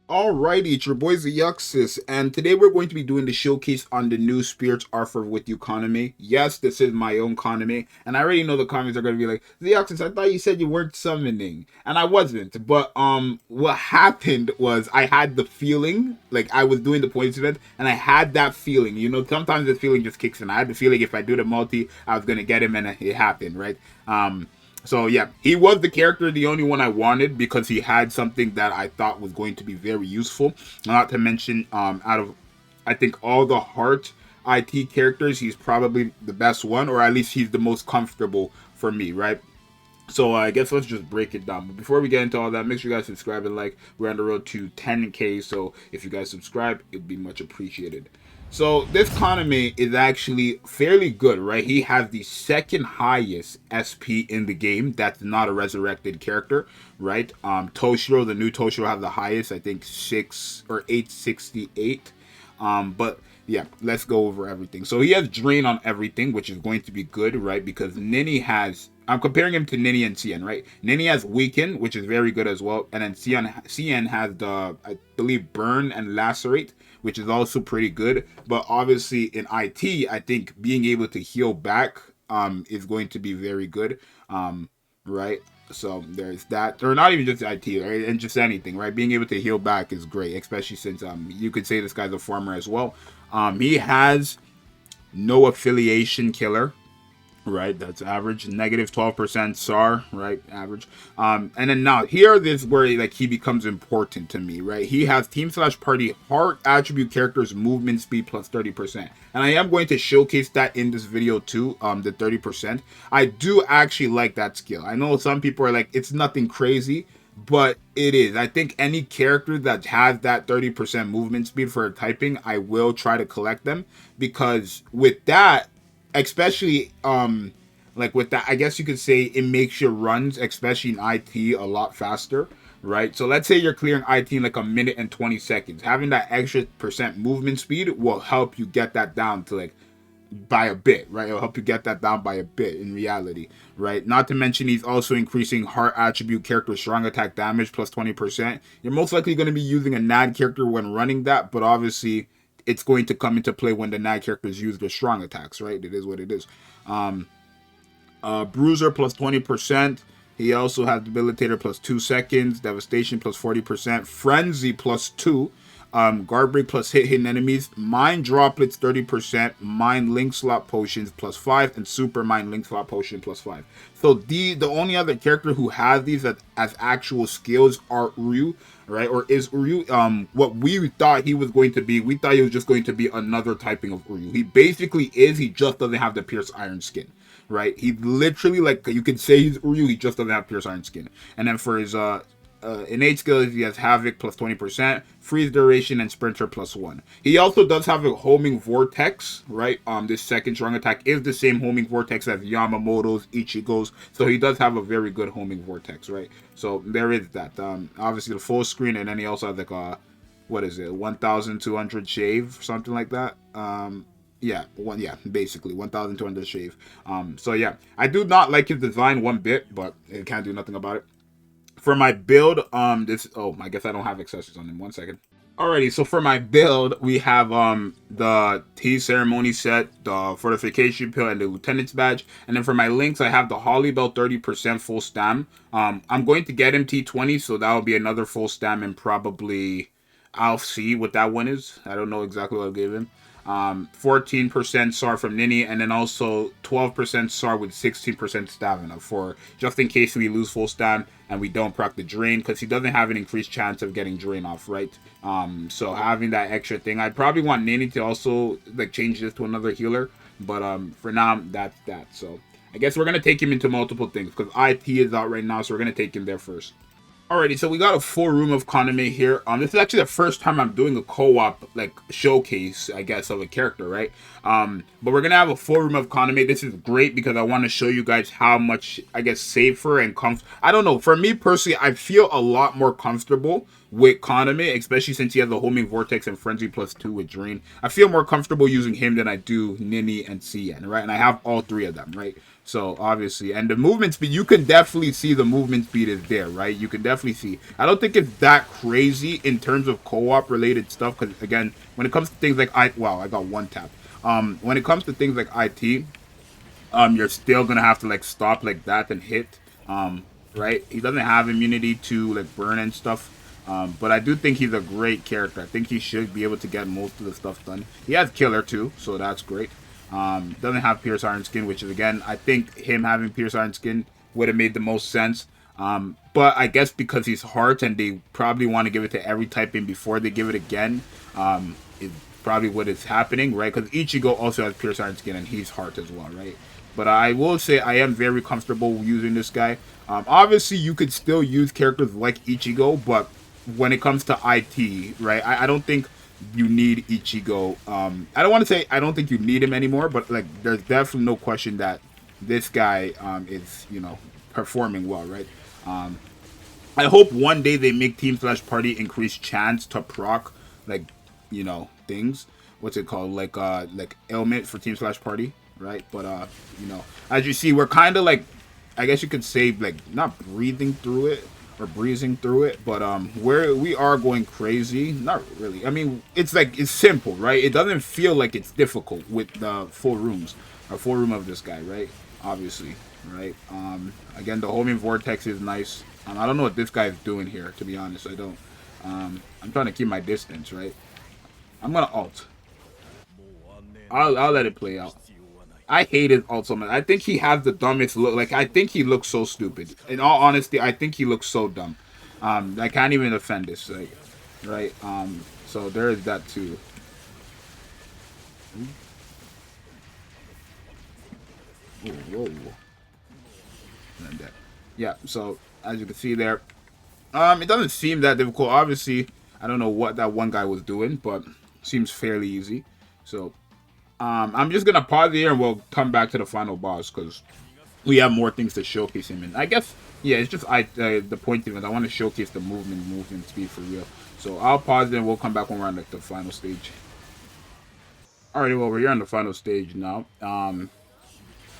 Alrighty, it's your boys the Yuxis, and today we're going to be doing the showcase on the new Spirits Offer with you KANAME. Yes, this is my own KANAME, and I already know the comments are going to be like, the Yuxis, I thought you said you weren't summoning, and I wasn't, but what happened was I had the feeling, like I was doing the points event, and I had that feeling, sometimes this feeling just kicks in. I had the feeling if I do the multi, I was going to get him, and it happened, right? So yeah, he was the character, the only one I wanted because he had something that I thought was going to be very useful. Not to mention, out of I think all the heart IT characters, he's probably the best one, or at least he's the most comfortable for me, right? So I guess let's just break it down. But before we get into all that, make sure you guys subscribe and like. We're on the road to 10K, so if you guys subscribe, it'd be much appreciated. So this Kaname is actually fairly good, right? He has the second highest SP in the game. That's not a resurrected character, right? Toshiro, the new Toshiro, has the highest, I think 868. But yeah, let's go over everything. So he has drain on everything, which is going to be good, right? Because Nini has, I'm comparing him to Nini and Cien, right? Nini has weaken, which is very good as well, and then Cien has the, I believe, burn and lacerate, which is also pretty good. But obviously in IT, I think being able to heal back is going to be very good, right? So there's that, or not even just IT, right? And just anything, right? Being able to heal back is great, especially since you could say this guy's a farmer as well. He has no affiliation killer, right? That's average. Negative 12% SAR, right? Average. And then now here this is where like he becomes important to me, right? He has team slash party heart attribute characters movement speed plus 30%. And I am going to showcase that in this video too, the 30%. I do actually like that skill. I know some people are like, it's nothing crazy, but it is. I think any character that has that 30% movement speed for typing, I will try to collect them, because with that, especially like with that, I guess you could say it makes your runs, especially in IT, a lot faster, right? So let's say you're clearing IT in like a minute and 20 seconds. Having that extra percent movement speed will help you get that down to like by a bit, right? It'll help you get that down by a bit in reality, right? Not to mention he's also increasing heart attribute character strong attack damage plus 20%. You're most likely going to be using a NAD character when running that, but obviously it's going to come into play when the NAD characters use their strong attacks, right? It is what it is. Bruiser plus 20%. He also has Debilitator plus 2 seconds, Devastation plus 40%, Frenzy plus 2, Guard Break plus hit hidden enemies, Mind Droplets 30%, Mind Link Slot Potions plus 5, and Super Mind Link Slot Potion plus 5. So the only other character who has these as actual skills are Uryu, right? Or is Uryu what we thought he was going to be. We thought he was just going to be another typing of Uryu. He basically is, he just doesn't have the Pierce Iron skin, right? He literally, like, you could say he's Uryu, he just doesn't have Pierce Iron skin. And then for his innate skills, he has Havoc plus 20%, Freeze Duration, and Sprinter plus 1. He also does have a Homing Vortex, right? This second strong attack is the same Homing Vortex as Yamamoto's, Ichigo's, so he does have a very good Homing Vortex, right? So there is that. Obviously the full screen, and then he also has like a, what is it, 1,200 shave, something like that. Yeah, basically 1,200 shave. So yeah, I do not like his design one bit, but it can't do nothing about it. For my build, I guess I don't have accessories on him. 1 second. Alrighty, so for my build, we have the tea ceremony set, the fortification pill, and the lieutenant's badge. And then for my links, I have the Holly Bell 30% full stam. I'm going to get him T20, so that will be another full stam, and probably I'll see what that one is. I don't know exactly what I'll give him. 14% SAR from Nini, and then also 12% SAR with 16% stamina for just in case we lose full stam and we don't proc the drain, because he doesn't have an increased chance of getting drain off, right? So having that extra thing, I'd probably want Nini to also like change this to another healer, but for now that's that. So I guess we're gonna take him into multiple things because IT is out right now, so we're gonna take him there first. Alrighty, so we got a full room of KANAME here. This is actually the first time I'm doing a co-op like showcase, I guess, of a character, right? But we're gonna have a full room of KANAME. This is great because I want to show you guys how much, I guess, safer and comfortable. I don't know. For me personally, I feel a lot more comfortable with Kaname, especially since he has the homing vortex and frenzy +2 with drain. I feel more comfortable using him than I do Nini and Cien, right? And I have all three of them, right? So obviously, and the movement speed, you can definitely see the movement speed is there, right? You can definitely see. I don't think it's that crazy in terms of co-op related stuff, because again, when it comes to things like I got one tap. When it comes to things like IT, you're still gonna have to like stop like that and hit. Right? He doesn't have immunity to like burn and stuff. But I do think he's a great character. I think he should be able to get most of the stuff done. He has killer too, so that's great. Doesn't have Pierce Iron Skin, which is again, I think him having Pierce Iron Skin would have made the most sense. But I guess because he's Heart and they probably want to give it to every typing before they give it again, is probably what is happening, right? Because Ichigo also has Pierce Iron Skin and he's Heart as well, right? But I will say I am very comfortable using this guy. Obviously, you could still use characters like Ichigo, but when it comes to IT, right, I don't think you need Ichigo. I don't want to say I don't think you need him anymore, but like there's definitely no question that this guy is, you know, performing well, right? I hope one day they make team/party increase chance to proc, like, you know, things. What's it called? Like ailment for team/party, right? But you know, as you see, we're kind of like, I guess you could say like not breathing through it or breezing through it, but we are going crazy. Not really. I mean, it's like it's simple, right? It doesn't feel like it's difficult with the full rooms or full room of this guy, right? Obviously, right? Again, the homing vortex is nice. I don't know what this guy is doing here, to be honest. I don't. I'm trying to keep my distance, right? I'm gonna ult. I'll let it play out. I hate his ult so much. I think he has the dumbest look. Like, I think he looks so stupid. In all honesty, I think he looks so dumb. I can't even defend this, like, right? So there is that too. Ooh, whoa. And that. Yeah, so as you can see there, it doesn't seem that difficult. Obviously, I don't know what that one guy was doing, but seems fairly easy. So I'm just gonna pause here and we'll come back to the final boss because we have more things to showcase him in. I guess, yeah, it's just the point of it. I want to showcase the movement speed for real. So I'll pause and we'll come back when we're on like the final stage. Alrighty, well, we're here on the final stage now.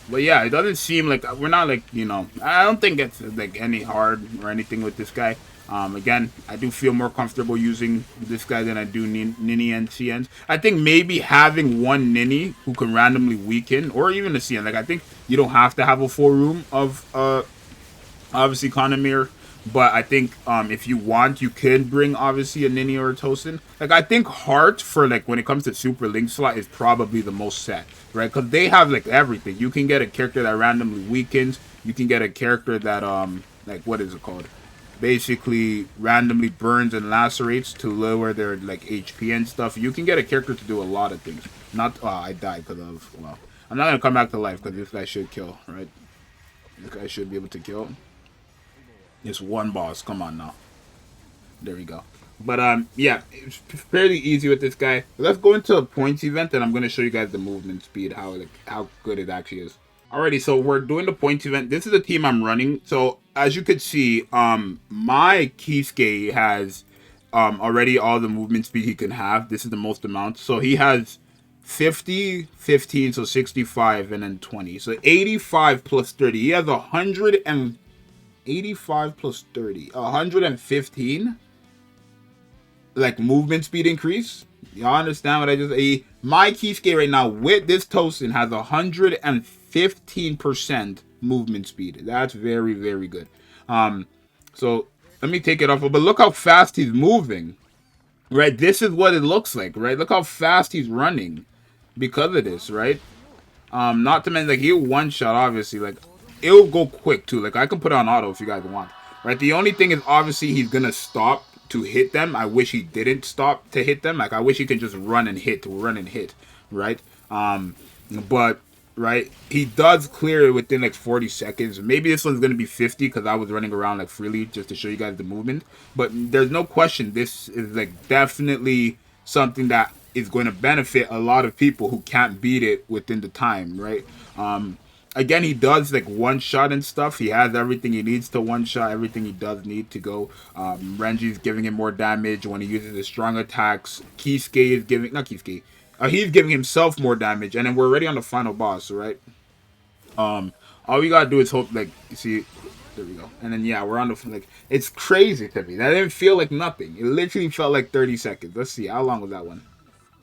But yeah, it doesn't seem like we're not like, you know, I don't think it's like any hard or anything with this guy. Again, I do feel more comfortable using this guy than I do Nini and Cien. I think maybe having one Nini who can randomly weaken, or even a Cien. Like, I think you don't have to have a full room of obviously KANAME, but I think if you want, you could bring obviously a Nini or a TOSEN. Like, I think Heart for like when it comes to Super Link slot is probably the most set, right? Because they have like everything. You can get a character that randomly weakens. You can get a character that like, what is it called? Basically randomly burns and lacerates to lower their like HP and stuff. You can get a character to do a lot of things. Not I died because of, well, I'm not gonna come back to life because this guy should kill, right? This guy should be able to kill. It's one boss. Come on now. There we go. But yeah, it's fairly easy with this guy. Let's go into a points event and I'm gonna show you guys the movement speed, how good it actually is. Alrighty, so we're doing the points event. This is the team I'm running. So as you could see, my Kisuke has already all the movement speed he can have. This is the most amount. So he has 50, 15, so 65, and then 20. So 85 plus 30. He has 185 plus 30. 115 like movement speed increase. Y'all understand what I just my Kisuke right now with this TOSEN has 115% movement speed. That's very, very good. So let me take it off, but look how fast he's moving. Right? This is what it looks like, right? Look how fast he's running because of this, right? Not to mention, like, he'll one shot, obviously, like, it'll go quick too. Like, I can put it on auto if you guys want. Right? The only thing is obviously he's gonna stop to hit them. I wish he didn't stop to hit them. Like, I wish he could just run and hit, right? But right, he does clear it within like 40 seconds. Maybe this one's gonna be 50 because I was running around like freely just to show you guys the movement. But there's no question this is like definitely something that is going to benefit a lot of people who can't beat it within the time, right? Again, he does like one shot and stuff. He has everything he needs to one shot, everything he does need to go. Renji's giving him more damage when he uses his strong attacks. Kisuke is giving, not Kisuke, he's giving himself more damage. And then we're already on the final boss, right? All we gotta do is hope, like, you see, there we go. And then, yeah, we're on the, like, it's crazy to me. That didn't feel like nothing. It literally felt like 30 seconds. Let's see, how long was that one?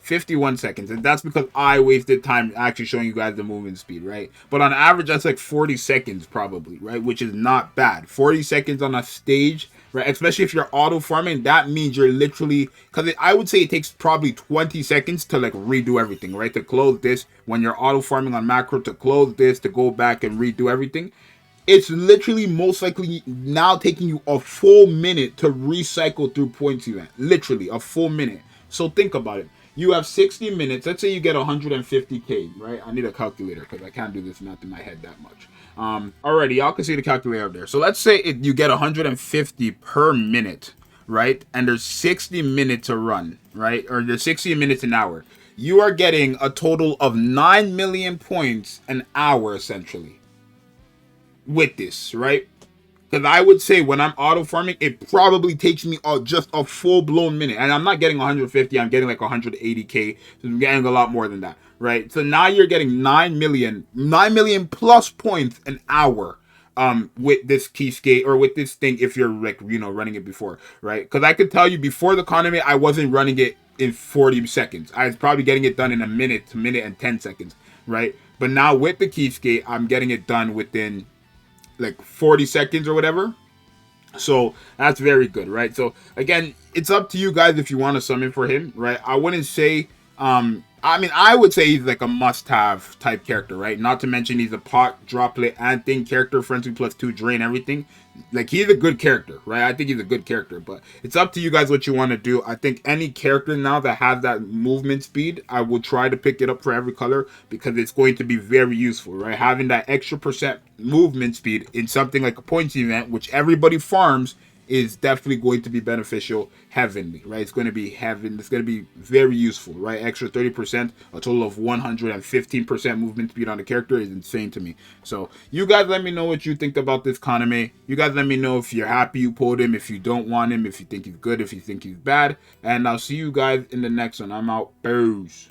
51 seconds, and that's because I wasted time actually showing you guys the movement speed, right? But on average, that's like 40 seconds probably, right? Which is not bad. 40 seconds on a stage, right? Especially if you're auto farming, that means you're literally, because I would say it takes probably 20 seconds to like redo everything, right? To close this, when you're auto farming on macro, to close this, to go back and redo everything. It's literally most likely now taking you a full minute to recycle through points event. Literally a full minute. So think about it. You have 60 minutes. Let's say you get 150k, right? I need a calculator because I can't do this math in my head that much. Alrighty, y'all can see the calculator up there. So let's say you get 150 per minute, right? And there's 60 minutes to run, right? Or there's 60 minutes an hour. You are getting a total of 9 million points an hour, essentially, with this, right? Because I would say when I'm auto farming, it probably takes me just a full blown minute. And I'm not getting 150, I'm getting like 180k. So I'm getting a lot more than that, right? So now you're getting 9 million plus points an hour with this Kisuke or with this thing if you're like, you know, running it before, right? Because I could tell you before the KANAME, I wasn't running it in 40 seconds. I was probably getting it done in a minute to minute and 10 seconds, right? But now with the Kisuke, I'm getting it done within like 40 seconds or whatever. So that's very good, right? So again, it's up to you guys if you want to summon for him, right? I wouldn't say I mean, I would say he's like a must-have type character, right? Not to mention he's a pot, droplet, and thing character, frenzy plus 2, drain, everything. Like, he's a good character, right? I think he's a good character, but it's up to you guys what you want to do. I think any character now that has that movement speed, I will try to pick it up for every color because it's going to be very useful, right? Having that extra percent movement speed in something like a points event, which everybody farms, is definitely going to be beneficial heavenly, right? It's going to be heaven. It's going to be very useful, right? Extra 30%, a total of 115% movement speed on the character is insane to me. So you guys let me know what you think about this KANAME. You guys let me know if you're happy you pulled him, if you don't want him, if you think he's good, if you think he's bad. And I'll see you guys in the next one. I'm out. Peace.